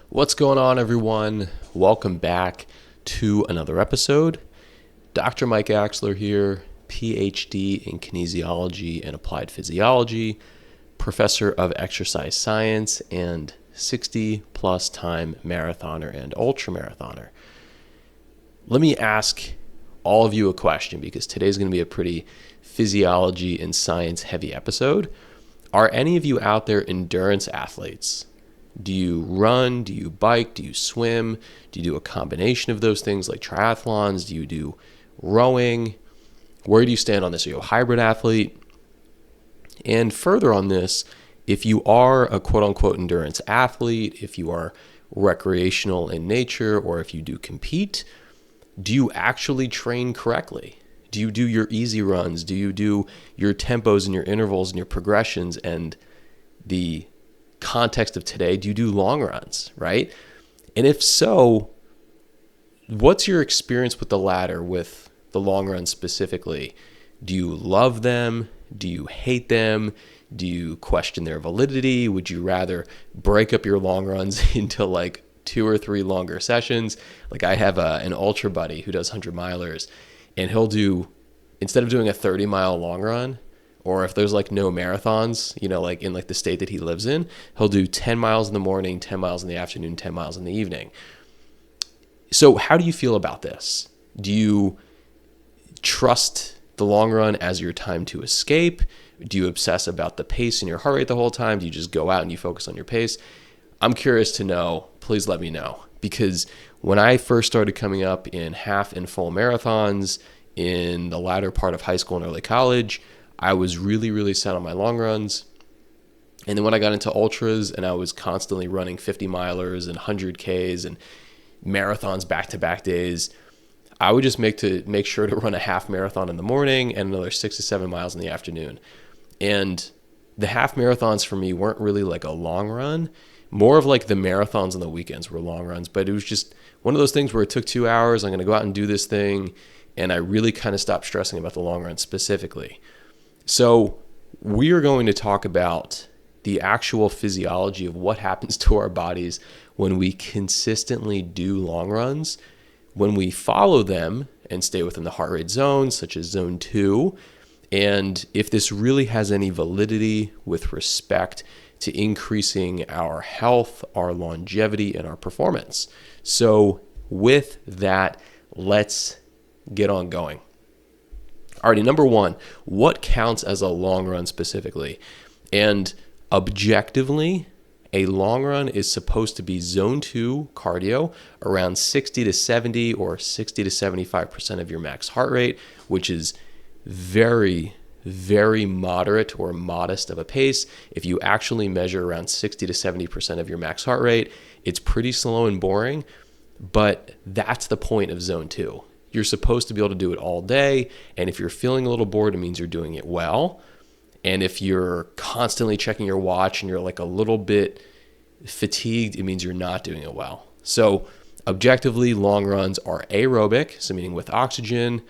What's going on, everyone? Welcome back to another episode. Dr. Mike Axler here, PhD in kinesiology and applied physiology, professor of exercise science, and 60-plus time marathoner and ultramarathoner. Let me ask all of you a question because today's going to be a pretty physiology and science heavy episode. Are any of you out there endurance athletes? Do you run? Do you bike? Do you swim? Do you do a combination of those things like triathlons? Do you do rowing? Where do you stand on this? Are you a hybrid athlete? And further on this, if you are a quote-unquote endurance athlete, if you are recreational in nature, or if you do compete, do you actually train correctly? Do you do your easy runs? Do you do your tempos and your intervals and your progressions and the context of today, do you do long runs, right? And if so, what's your experience with the latter, with the long runs specifically? Do you love them? Do you hate them? Do you question their validity? Would you rather break up your long runs into like 2 or 3 longer sessions? Like I have an ultra buddy who does 100 milers, and he'll do, instead of doing a 30-mile long run, or if there's like no marathons, like in like the state that he lives in, he'll do 10 miles in the morning, 10 miles in the afternoon, 10 miles in the evening. So how do you feel about this? Do you trust the long run as your time to escape? Do you obsess about the pace and your heart rate the whole time? Do you just go out and you focus on your pace? I'm curious to know. Please let me know. Because when I first started coming up in half and full marathons in the latter part of high school and early college, I was really, really set on my long runs. And then when I got into ultras and I was constantly running 50 milers and 100Ks and marathons back-to-back days, I would just make sure to run a half marathon in the morning and another 6 to 7 miles in the afternoon. And the half marathons for me weren't really like a long run. More of like the marathons on the weekends were long runs, but it was just one of those things where it took 2 hours. I'm going to go out and do this thing. And I really kind of stopped stressing about the long run specifically. So we are going to talk about the actual physiology of what happens to our bodies when we consistently do long runs, when we follow them and stay within the heart rate zone, such as zone 2, and if this really has any validity with respect to increasing our health, our longevity, and our performance. So with that, let's get on going. Alrighty, number 1, what counts as a long run specifically? And objectively, a long run is supposed to be zone 2 cardio, around 60 to 70 or 60 to 75% of your max heart rate, which is very, very moderate or modest of a pace. If you actually measure around 60 to 70% of your max heart rate, it's pretty slow and boring, but that's the point of zone 2. You're supposed to be able to do it all day, and if you're feeling a little bored, it means you're doing it well. And if you're constantly checking your watch and you're like a little bit fatigued, it means you're not doing it well. So objectively, long runs are aerobic, so meaning with oxygen.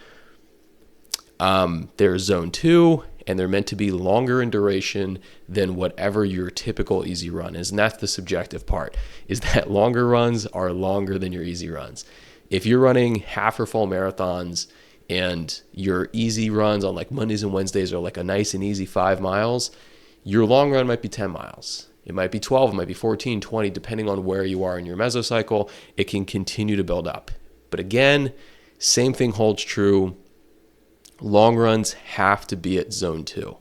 They're zone 2, and they're meant to be longer in duration than whatever your typical easy run is. And that's the subjective part, is that longer runs are longer than your easy runs. If you're running half or full marathons and your easy runs on like Mondays and Wednesdays are like a nice and easy 5 miles, your long run might be 10 miles. It might be 12, it might be 14, 20, depending on where you are in your mesocycle. It can continue to build up. But again, same thing holds true. Long runs have to be at zone 2.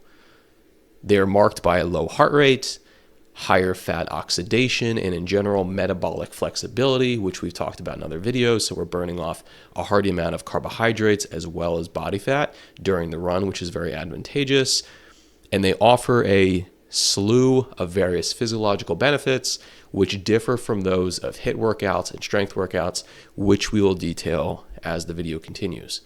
They're marked by a low heart rate, higher fat oxidation, and in general, metabolic flexibility, which we've talked about in other videos. So we're burning off a hearty amount of carbohydrates as well as body fat during the run, which is very advantageous. And they offer a slew of various physiological benefits, which differ from those of HIIT workouts and strength workouts, which we will detail as the video continues.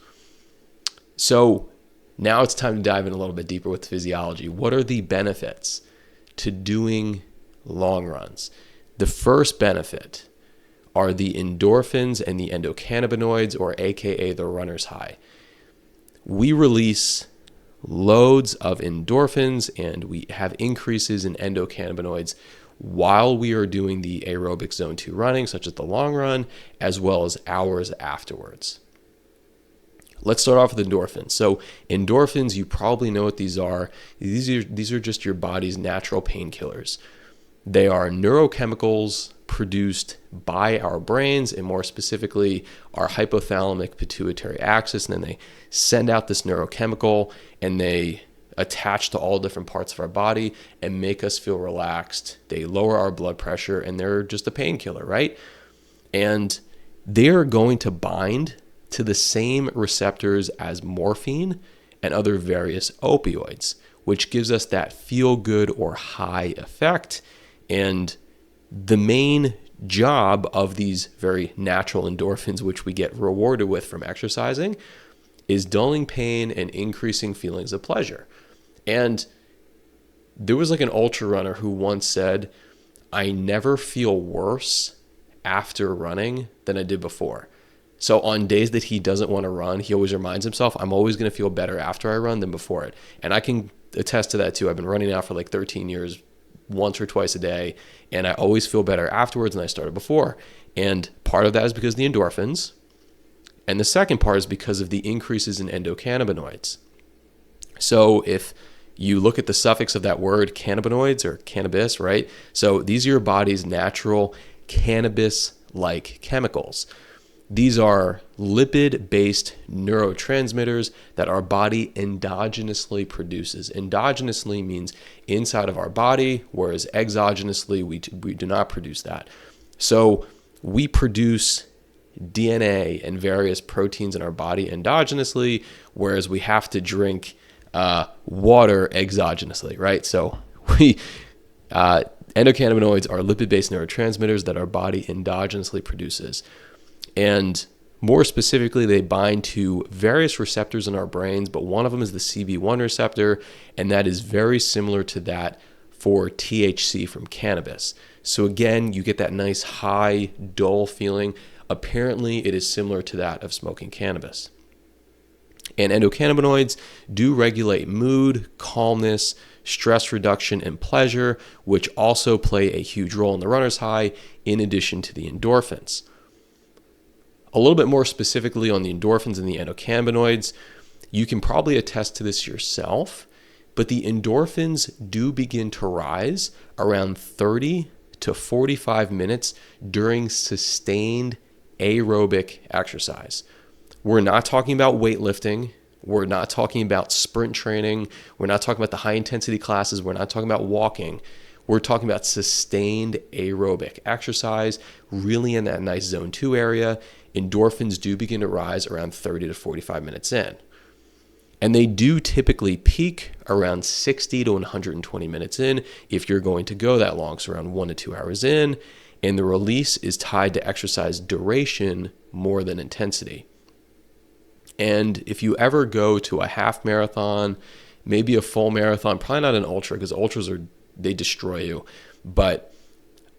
So now it's time to dive in a little bit deeper with physiology. What are the benefits to doing long runs? The first benefit are the endorphins and the endocannabinoids, or AKA the runner's high. We release loads of endorphins and we have increases in endocannabinoids while we are doing the aerobic zone 2 running, such as the long run, as well as hours afterwards. Let's start off with endorphins. So endorphins, you probably know what these are. These are just your body's natural painkillers. They are neurochemicals produced by our brains, and more specifically our hypothalamic pituitary axis, and then they send out this neurochemical and they attach to all different parts of our body and make us feel relaxed. They lower our blood pressure, and they're just a painkiller, right? And they're going to bind to the same receptors as morphine and other various opioids, which gives us that feel good or high effect. And the main job of these very natural endorphins, which we get rewarded with from exercising, is dulling pain and increasing feelings of pleasure. And there was like an ultra runner who once said, I never feel worse after running than I did before. So on days that he doesn't want to run, he always reminds himself, I'm always going to feel better after I run than before it. And I can attest to that too. I've been running now for like 13 years, once or twice a day, and I always feel better afterwards than I started before. And part of that is because of the endorphins. And the second part is because of the increases in endocannabinoids. So if you look at the suffix of that word, cannabinoids or cannabis, right? So these are your body's natural cannabis-like chemicals. These are lipid-based neurotransmitters that our body endogenously produces. Endogenously means inside of our body, whereas exogenously, we do not produce that. So we produce DNA and various proteins in our body endogenously, whereas we have to drink water exogenously, right? So endocannabinoids are lipid-based neurotransmitters that our body endogenously produces. And more specifically, they bind to various receptors in our brains, but one of them is the CB1 receptor, and that is very similar to that for THC from cannabis. So again, you get that nice high, dull feeling. Apparently, it is similar to that of smoking cannabis. And endocannabinoids do regulate mood, calmness, stress reduction, and pleasure, which also play a huge role in the runner's high, in addition to the endorphins. A little bit more specifically on the endorphins and the endocannabinoids, you can probably attest to this yourself, but the endorphins do begin to rise around 30 to 45 minutes during sustained aerobic exercise. We're not talking about weightlifting. We're not talking about sprint training. We're not talking about the high intensity classes. We're not talking about walking. We're talking about sustained aerobic exercise, really in that nice zone 2 area. Endorphins do begin to rise around 30 to 45 minutes in. And they do typically peak around 60 to 120 minutes in if you're going to go that long, so around 1 to 2 hours in. And the release is tied to exercise duration more than intensity. And if you ever go to a half marathon, maybe a full marathon, probably not an ultra, because ultras they destroy you, but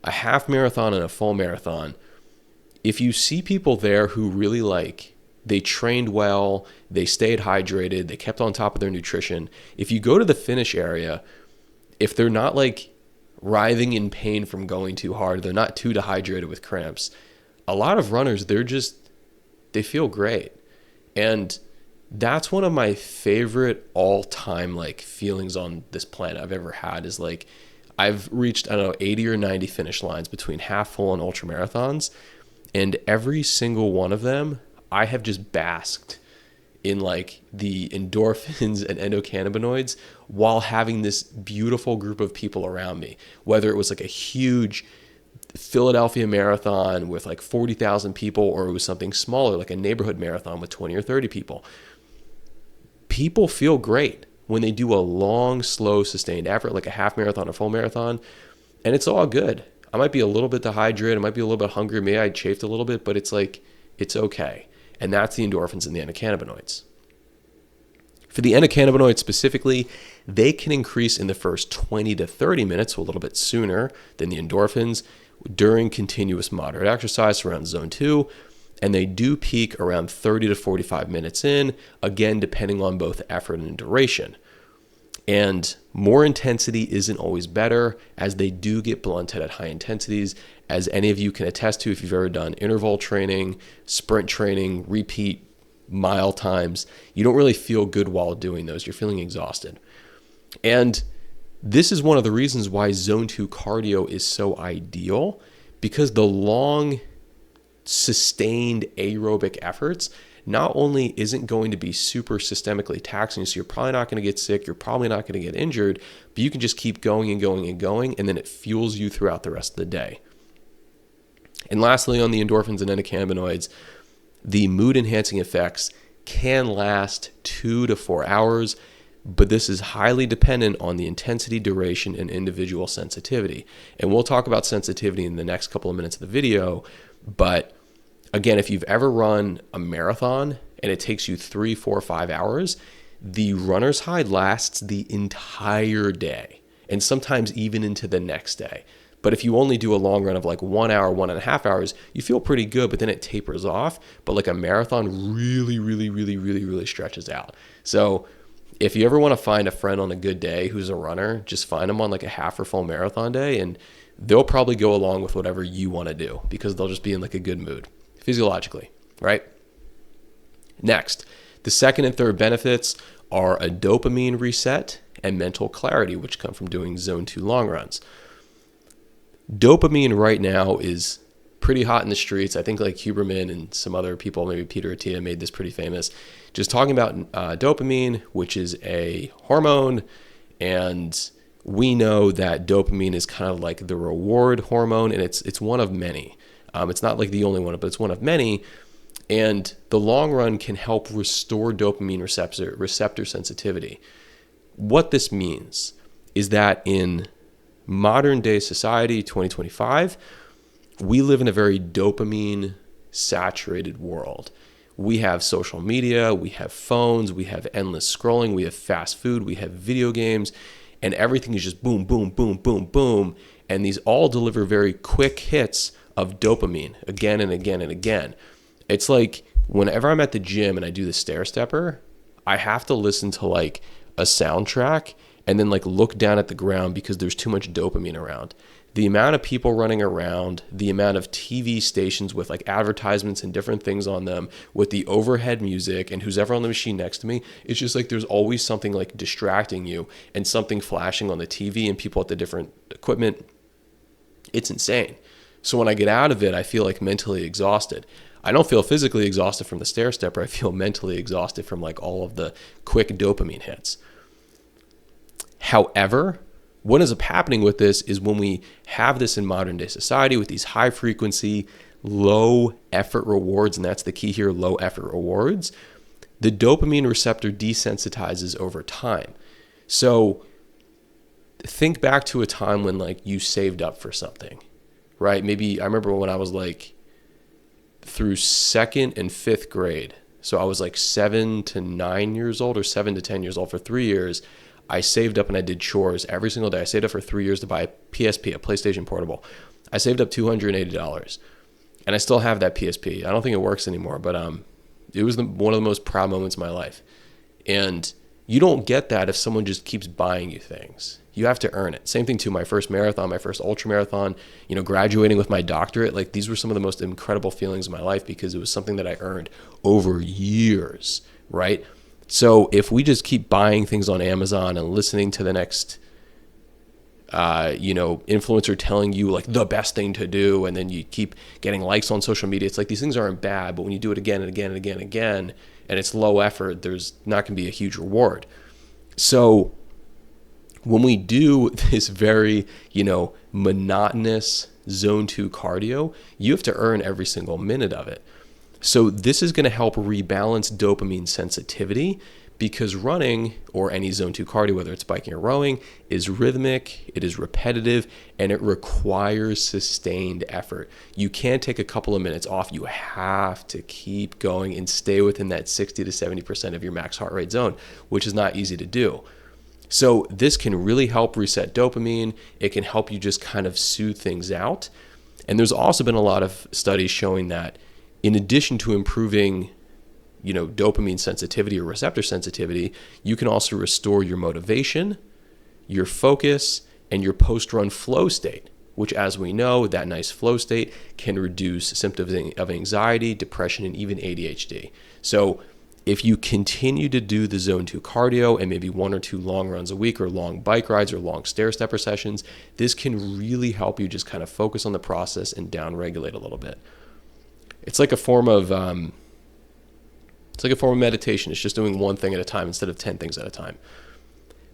a half marathon and a full marathon, if you see people there who really they trained well, they stayed hydrated, they kept on top of their nutrition, if you go to the finish area, if they're not writhing in pain from going too hard, they're not too dehydrated with cramps, a lot of runners, they feel great. And that's one of my favorite all-time feelings on this planet I've ever had is I've reached, 80 or 90 finish lines between half full and ultra marathons. And every single one of them, I have just basked in the endorphins and endocannabinoids while having this beautiful group of people around me. Whether it was a huge Philadelphia marathon with 40,000 people, or it was something smaller, like a neighborhood marathon with 20 or 30 people. People feel great when they do a long, slow, sustained effort, like a half marathon or full marathon, and it's all good. I might be a little bit dehydrated, I might be a little bit hungry, maybe I chafed a little bit, but it's okay. And that's the endorphins and the endocannabinoids. For the endocannabinoids specifically, they can increase in the first 20 to 30 minutes, so a little bit sooner than the endorphins, during continuous moderate exercise around zone 2, and they do peak around 30 to 45 minutes in, again, depending on both effort and duration. And more intensity isn't always better, as they do get blunted at high intensities, as any of you can attest to if you've ever done interval training, sprint training, repeat mile times. You don't really feel good while doing those. You're feeling exhausted. And this is one of the reasons why zone 2 cardio is so ideal, because the long, sustained aerobic efforts not only isn't going to be super systemically taxing, so you're probably not going to get sick, you're probably not going to get injured, but you can just keep going and going and going, and then it fuels you throughout the rest of the day. And lastly, on the endorphins and endocannabinoids, the mood-enhancing effects can last 2 to 4 hours, but this is highly dependent on the intensity, duration, and individual sensitivity. And we'll talk about sensitivity in the next couple of minutes of the video, but again, if you've ever run a marathon and it takes you 3, 4, 5 hours, the runner's high lasts the entire day and sometimes even into the next day. But if you only do a long run of like 1 hour, 1.5 hours, you feel pretty good, but then it tapers off. But like a marathon really stretches out. So if you ever want to find a friend on a good day who's a runner, just find them on like a half or full marathon day, and they'll probably go along with whatever you want to do because they'll just be in like a good mood physiologically, right? Next, the second and third benefits are a dopamine reset and mental clarity, which come from doing zone 2 long runs. Dopamine right now is pretty hot in the streets. I think like Huberman and some other people, maybe Peter Attia, made this pretty famous. Just talking about dopamine, which is a hormone, and we know that dopamine is kind of like the reward hormone, and it's one of many. It's not like the only one, but it's one of many. And the long run can help restore dopamine receptor sensitivity. What this means is that in modern day society, 2025, we live in a very dopamine saturated world. We have social media, we have phones, we have endless scrolling, we have fast food, we have video games, and everything is just boom, boom, boom, boom, boom. And these all deliver very quick hits of dopamine again and again and again. It's like whenever I'm at the gym and I do the stair stepper, I have to listen to like a soundtrack and then like look down at the ground because there's too much dopamine around. The amount of people running around, the amount of TV stations with like advertisements and different things on them with the overhead music and who's ever on the machine next to me, it's just like there's always something like distracting you and something flashing on the TV and people at the different equipment. It's insane. So when I get out of it, I feel like mentally exhausted. I don't feel physically exhausted from the stair stepper. I feel mentally exhausted from like all of the quick dopamine hits. However, what ends up happening with this is when we have this in modern day society with these high frequency, low effort rewards, and that's the key here, low effort rewards, the dopamine receptor desensitizes over time. So think back to a time when like you saved up for something, right? Maybe I remember when I was like through 2nd and 5th grade. So I was like 7 to 9 years old or 7 to 10 years old for 3 years. I saved up and I did chores every single day. I saved up for 3 years to buy a PSP, a PlayStation Portable. I saved up $280 and I still have that PSP. I don't think it works anymore, but it was one of the most proud moments of my life. And you don't get that if someone just keeps buying you things. You have to earn it. Same thing to my first marathon, my first ultramarathon, graduating with my doctorate. Like these were some of the most incredible feelings of my life because it was something that I earned over years, right? So if we just keep buying things on Amazon and listening to the next, influencer telling you like the best thing to do, and then you keep getting likes on social media, it's like these things aren't bad, but when you do it again and again and again and again, and it's low effort, there's not going to be a huge reward. So when we do this very, monotonous zone 2 cardio, you have to earn every single minute of it. So this is going to help rebalance dopamine sensitivity because running or any zone 2 cardio, whether it's biking or rowing, is rhythmic, it is repetitive, and it requires sustained effort. You can't take a couple of minutes off. You have to keep going and stay within that 60 to 70% of your max heart rate zone, which is not easy to do. So this can really help reset dopamine. It can help you just kind of soothe things out. And there's also been a lot of studies showing that in addition to improving dopamine sensitivity or receptor sensitivity, you can also restore your motivation, your focus, and your post-run flow state, which, as we know, that nice flow state can reduce symptoms of anxiety, depression, and even ADHD. So if you continue to do the zone 2 cardio and maybe 1 or 2 long runs a week or long bike rides or long stair stepper sessions, this can really help you just kind of focus on the process and down-regulate a little bit. It's like a form of meditation. It's just doing one thing at a time instead of 10 things at a time.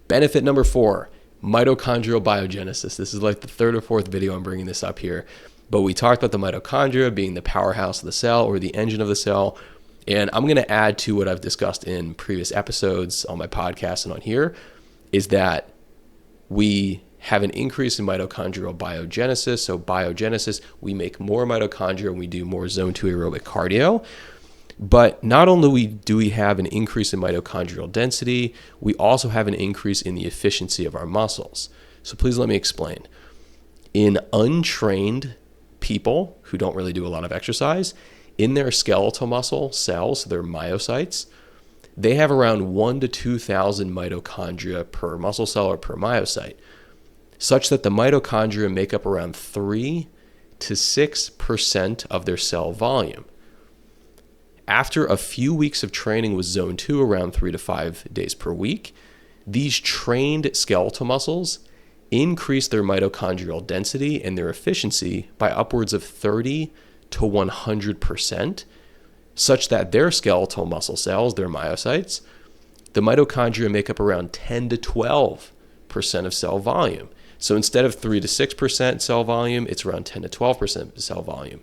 Benefit number 4, mitochondrial biogenesis. This is like the 3rd or 4th video I'm bringing this up here, but we talked about the mitochondria being the powerhouse of the cell or the engine of the cell. And I'm going to add to what I've discussed in previous episodes on my podcast and on here, is that we have an increase in mitochondrial biogenesis. So biogenesis, we make more mitochondria when we do more zone 2 aerobic cardio. But not only do we have an increase in mitochondrial density, we also have an increase in the efficiency of our muscles. So please let me explain. In untrained people who don't really do a lot of exercise, in their skeletal muscle cells, their myocytes, they have around 1,000 to 2,000 mitochondria per muscle cell or per myocyte, such that the mitochondria make up around 3 to 6% of their cell volume. After a few weeks of training with zone 2, around 3 to 5 days per week, these trained skeletal muscles increase their mitochondrial density and their efficiency by upwards of 30 to 100%, such that their skeletal muscle cells, their myocytes, the mitochondria make up around 10 to 12% of cell volume. So instead of 3 to 6% cell volume, it's around 10 to 12% cell volume,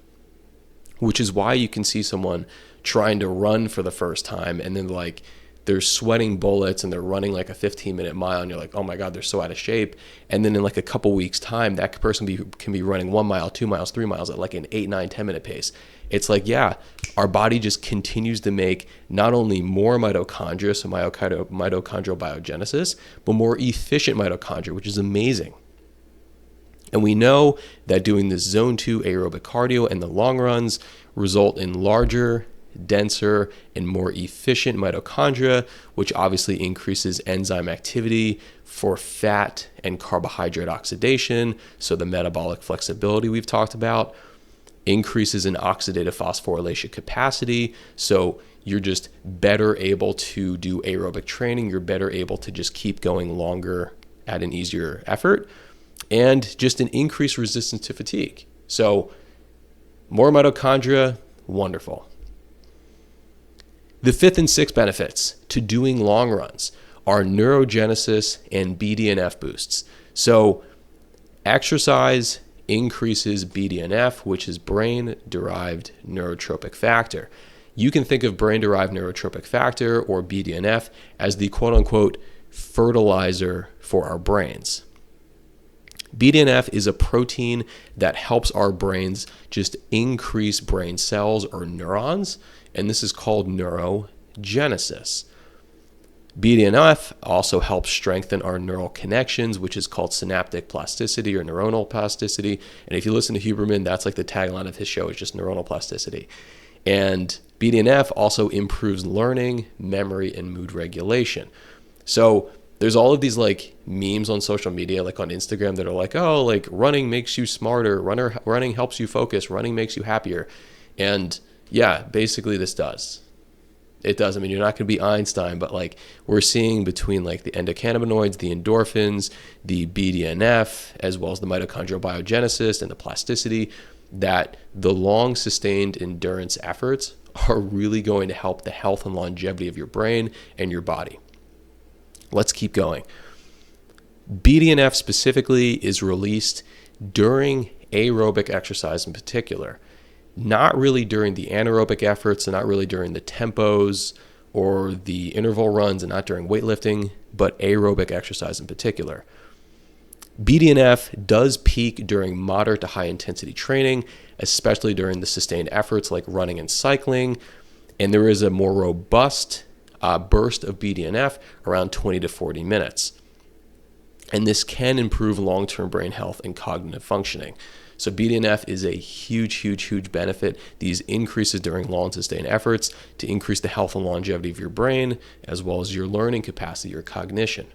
which is why you can see someone trying to run for the first time and then like they're sweating bullets and they're running like a 15-minute mile and you're like, oh my God, they're so out of shape. And then in like a couple weeks time, that person can be running 1 mile, 2 miles, 3 miles at like an 8, 9, 10-minute pace. It's like, yeah, our body just continues to make not only more mitochondria, so mitochondrial biogenesis, but more efficient mitochondria, which is amazing. And we know that doing this zone 2 aerobic cardio and the long runs result in larger, denser, and more efficient mitochondria, which obviously increases enzyme activity for fat and carbohydrate oxidation. So the metabolic flexibility we've talked about, increases in oxidative phosphorylation capacity. So you're just better able to do aerobic training. You're better able to just keep going longer at an easier effort, and just an increased resistance to fatigue. So more mitochondria, wonderful. The 5th and 6th benefits to doing long runs are neurogenesis and BDNF boosts. So exercise increases BDNF, which is brain-derived neurotrophic factor. You can think of brain-derived neurotrophic factor, or BDNF, as the quote-unquote fertilizer for our brains. BDNF is a protein that helps our brains just increase brain cells or neurons, and this is called neurogenesis. BDNF also helps strengthen our neural connections, which is called synaptic plasticity or neuronal plasticity. And if you listen to Huberman, that's like the tagline of his show, is just neuronal plasticity. And BDNF also improves learning, memory, and mood regulation. So there's all of these like memes on social media, like on Instagram, that are like, oh, like running makes you smarter, running helps you focus, running makes you happier. And yeah, basically this does. It does. I mean, you're not going to be Einstein, but like we're seeing between like the endocannabinoids, the endorphins, the BDNF, as well as the mitochondrial biogenesis and the plasticity, that the long sustained endurance efforts are really going to help the health and longevity of your brain and your body. Let's keep going. BDNF specifically is released during aerobic exercise in particular, not really during the anaerobic efforts and not really during the tempos or the interval runs and not during weightlifting, but aerobic exercise in particular. BDNF does peak during moderate to high intensity training, especially during the sustained efforts like running and cycling, and there is a more robust burst of BDNF around 20 to 40 minutes. And this can improve long-term brain health and cognitive functioning. So BDNF is a huge benefit. These increases during long and sustained efforts to increase the health and longevity of your brain, as well as your learning capacity, your cognition.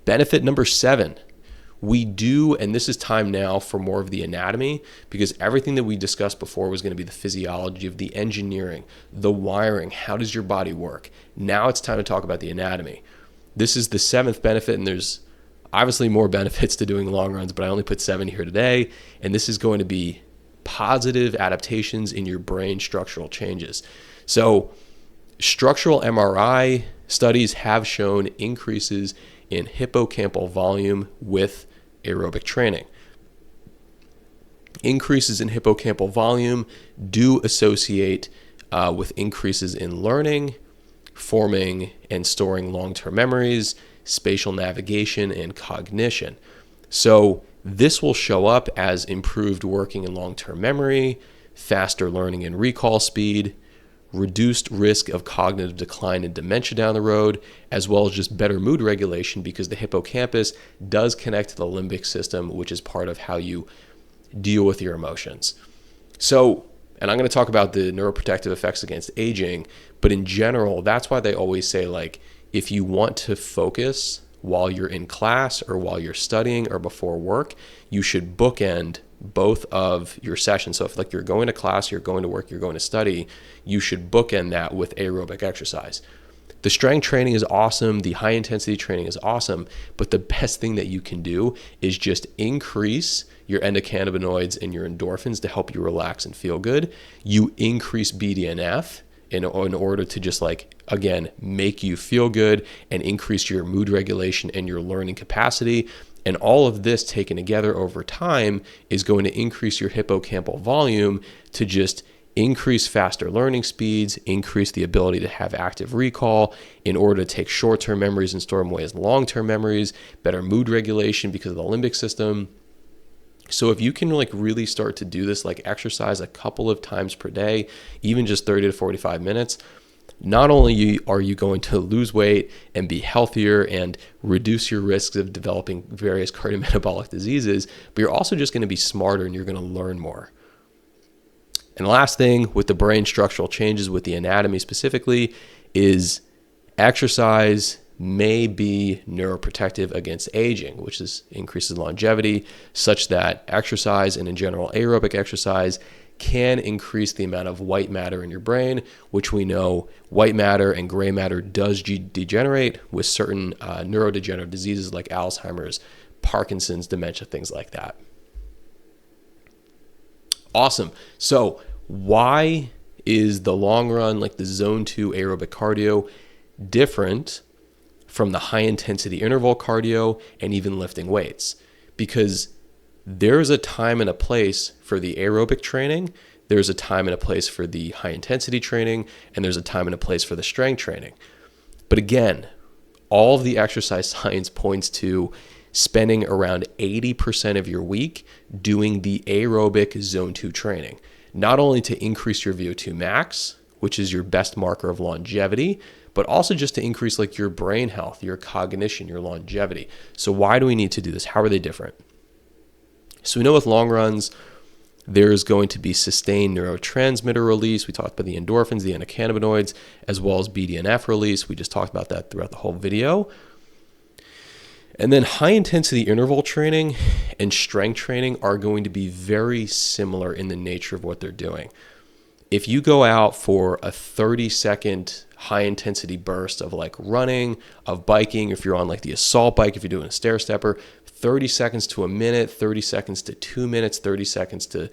Benefit number 7, we do, and this is time now for more of the anatomy, because everything that we discussed before was going to be the physiology of the engineering, the wiring, how does your body work? Now it's time to talk about the anatomy. This is the 7th benefit, and there's obviously more benefits to doing long runs, but I only put 7 here today, and this is going to be positive adaptations in your brain structural changes. So structural MRI studies have shown increases in hippocampal volume with aerobic training. Increases in hippocampal volume do associate with increases in learning, forming and storing long-term memories, spatial navigation, and cognition. So this will show up as improved working and long-term memory, faster learning and recall speed, reduced risk of cognitive decline and dementia down the road, as well as just better mood regulation, because the hippocampus does connect to the limbic system, which is part of how you deal with your emotions. So, and I'm going to talk about the neuroprotective effects against aging, but in general, that's why they always say, like, if you want to focus while you're in class or while you're studying or before work, you should bookend both of your sessions. So if like you're going to class, you're going to work, you're going to study, you should bookend that with aerobic exercise. The strength training is awesome. The high intensity training is awesome. But the best thing that you can do is just increase your endocannabinoids and your endorphins to help you relax and feel good. You increase BDNF in order to just like, again, make you feel good and increase your mood regulation and your learning capacity. And all of this taken together over time is going to increase your hippocampal volume to just increase faster learning speeds, increase the ability to have active recall in order to take short-term memories and store them away as long-term memories, better mood regulation because of the limbic system. So if you can like really start to do this, like exercise a couple of times per day, even just 30 to 45 minutes, not only are you going to lose weight and be healthier and reduce your risks of developing various cardiometabolic diseases, but you're also just going to be smarter and you're going to learn more. And the last thing with the brain structural changes with the anatomy specifically is exercise may be neuroprotective against aging, which increases longevity, such that exercise and in general aerobic exercise can increase the amount of white matter in your brain, which we know white matter and gray matter does degenerate with certain neurodegenerative diseases like Alzheimer's, Parkinson's, dementia, things like that. Awesome. So why is the long run, like the zone 2 aerobic cardio, different from the high intensity interval cardio and even lifting weights? Because there's a time and a place for the aerobic training, there's a time and a place for the high intensity training, and there's a time and a place for the strength training. But again, all of the exercise science points to spending around 80% of your week doing the aerobic zone 2 training, not only to increase your VO2 max, which is your best marker of longevity, but also just to increase like your brain health, your cognition, your longevity. So why do we need to do this? How are they different? So we know with long runs, there's going to be sustained neurotransmitter release. We talked about the endorphins, the endocannabinoids, as well as BDNF release. We just talked about that throughout the whole video. And then high intensity interval training and strength training are going to be very similar in the nature of what they're doing. If you go out for a 30-second high intensity burst of like running, of biking, if you're on like the assault bike, if you're doing a stair stepper, 30 seconds to a minute, 30 seconds to 2 minutes, 30 seconds to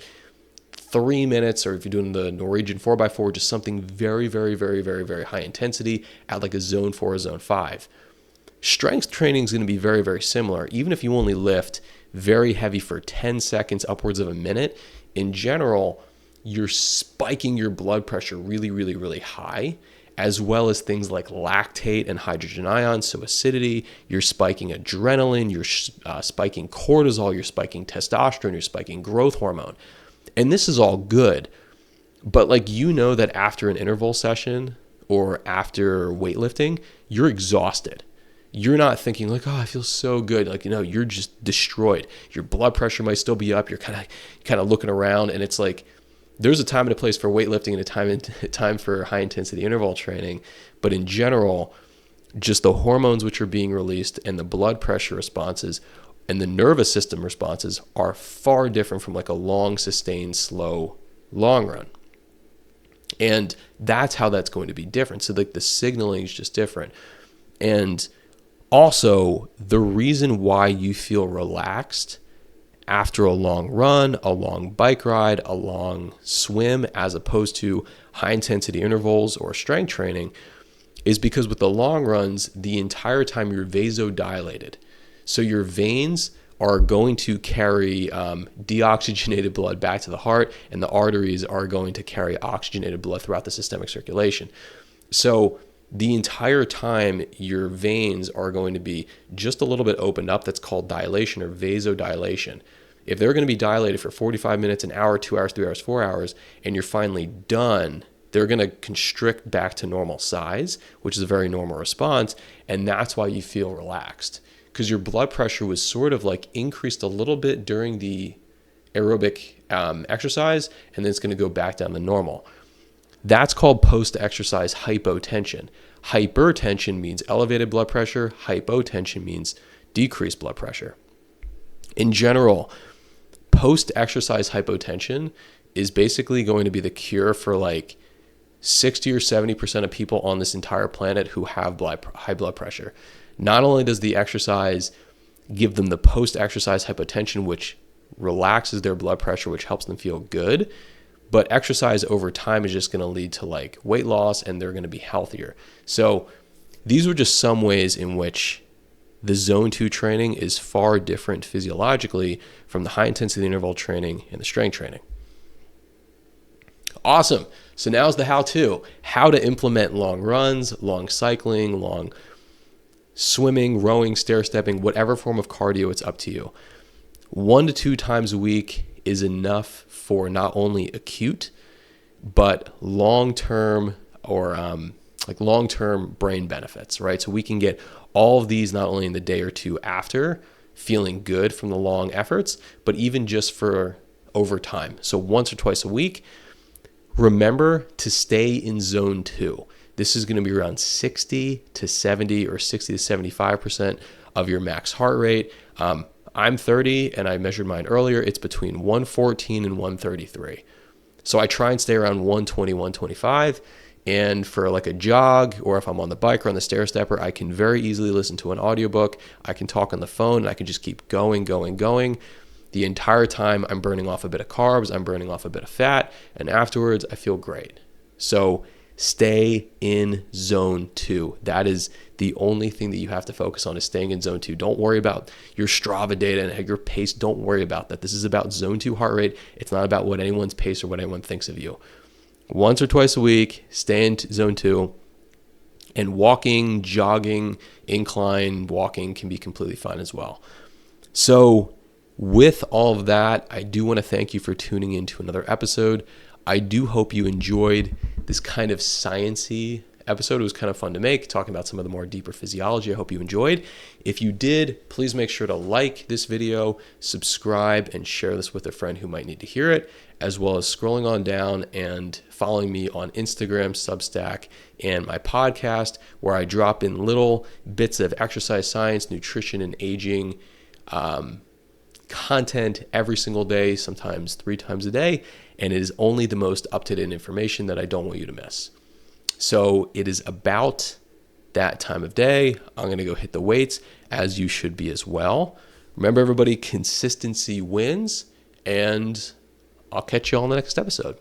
3 minutes, or if you're doing the Norwegian 4x4, just something very, very, very, very, very high intensity at like a zone 4 or zone 5. Strength training is going to be very, very similar. Even if you only lift very heavy for 10 seconds, upwards of a minute, in general, you're spiking your blood pressure really, really, really high, as well as things like lactate and hydrogen ions, so acidity. You're spiking adrenaline, you're spiking cortisol, you're spiking testosterone, you're spiking growth hormone. And this is all good. But like, you know that after an interval session or after weightlifting, you're exhausted. you're not thinking like, oh, I feel so good. Like, you're just destroyed. Your blood pressure might still be up. You're kind of looking around, and it's like, there's a time and a place for weightlifting and a time for high intensity interval training. But in general, just the hormones which are being released and the blood pressure responses and the nervous system responses are far different from like a long, sustained, slow, long run. And that's how that's going to be different. So like the signaling is just different. And also the reason why you feel relaxed after a long run, a long bike ride, a long swim, as opposed to high intensity intervals or strength training, is because with the long runs, the entire time you're vasodilated. So your veins are going to carry deoxygenated blood back to the heart, and the arteries are going to carry oxygenated blood throughout the systemic circulation. So the entire time your veins are going to be just a little bit opened up. That's called dilation or vasodilation. If they're going to be dilated for 45 minutes, an hour, 2 hours, 3 hours, 4 hours, and you're finally done, they're going to constrict back to normal size, which is a very normal response. And that's why you feel relaxed, because your blood pressure was sort of like increased a little bit during the aerobic exercise, and then it's going to go back down to normal. That's called post-exercise hypotension. Hypertension means elevated blood pressure. Hypotension means decreased blood pressure. In general, post-exercise hypotension is basically going to be the cure for like 60 or 70% of people on this entire planet who have high blood pressure. Not only does the exercise give them the post-exercise hypotension, which relaxes their blood pressure, which helps them feel good, but exercise over time is just going to lead to like weight loss, and they're going to be healthier. So these were just some ways in which the zone 2 training is far different physiologically from the high intensity interval training and the strength training. Awesome. So now's the how to implement long runs, long cycling, long swimming, rowing, stair stepping, whatever form of cardio, it's up to you. 1 to 2 times a week is enough for not only acute, but long-term or long-term brain benefits, right? So we can get all of these not only in the day or two after feeling good from the long efforts, but even just for over time. So once or twice a week, remember to stay in zone 2. This is going to be around 60 to 70 or 60 to 75% of your max heart rate. I'm 30 and I measured mine earlier. It's between 114 and 133. So I try and stay around 120, 125. And for like a jog, or if I'm on the bike or on the stair stepper, I can very easily listen to an audiobook. I can talk on the phone, and I can just keep going. The entire time I'm burning off a bit of carbs, I'm burning off a bit of fat, and afterwards I feel great. So stay in zone 2. That is the only thing that you have to focus on, is staying in zone 2. Don't worry about your Strava data and your pace. Don't worry about that. This is about zone 2 heart rate. It's not about what anyone's pace or what anyone thinks of you. Once or twice a week, stay in zone 2. And walking, jogging, incline walking can be completely fine as well. So with all of that, I do want to thank you for tuning in to another episode. I do hope you enjoyed this kind of science-y episode. It was kind of fun to make, talking about some of the more deeper physiology. I hope you enjoyed. If you did, please make sure to like this video, subscribe, and share this with a friend who might need to hear it, as well as scrolling on down and following me on Instagram, Substack, and my podcast, where I drop in little bits of exercise science, nutrition, and aging content every single day, sometimes 3 times a day, and it is only the most up-to-date information that I don't want you to miss. So it is about that time of day. I'm going to go hit the weights, as you should be as well. Remember, everybody, consistency wins, and I'll catch you all in the next episode.